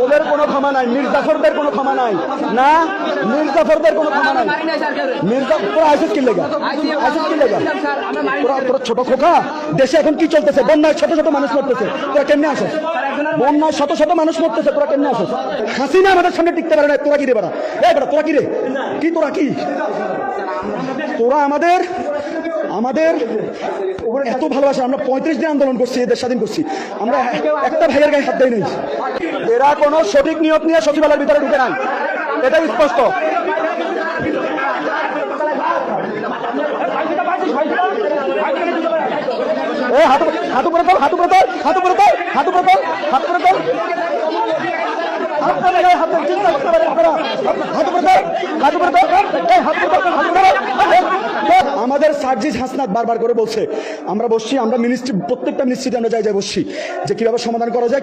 ওদের কোনো ক্ষমা নাই, মির্জাফরদের কোনো ক্ষমা নাই, না মির্জাফরদের কোনো ক্ষমা নাই। মির্জাফর আইসিস কি লেগা, আইসিস কি লেগা? তোরা ছোট খোকা, দেশে এখন কি চলতেছে? বন্যায় শত শত মানুষ মরতেছে, তোরা কেমনে আসিস? বন্যায় শত শত মানুষ মরতেছে, তোরা কেমনে আসিস? হাসিনা আমাদের সামনে টিকতে পারে না, তোরা কি রে বেড়া? এই বেড়া তোরা কি রে? কি তোরা কি? তোরা আমাদের এত ভালোবাসা। আমরা 35 দিন আন্দোলন করছি, এদের স্বাধীন করছি, আমরা একটা ভাইয়ের গায়ে হাত দেয় নাই। এরা কোনো সঠিক নিয়ত নিয়ে সচিবালয়ের ভিতরে ঢুকে নাই, এটাই স্পষ্ট। হাতু করে তোল, হাতু করে তোল, হাতু করে তোল, হাতু করে তোল, হাতু করে তোল, আমাদের সার্জিস হাসনাত বারবার করে বলছে আমরা বসছি, আমরা মিনিস্ট্রি, প্রত্যেকটা মিনিস্ট্রিতে আমরা যাই বসছি যে কিভাবে সমাধান করা যায়।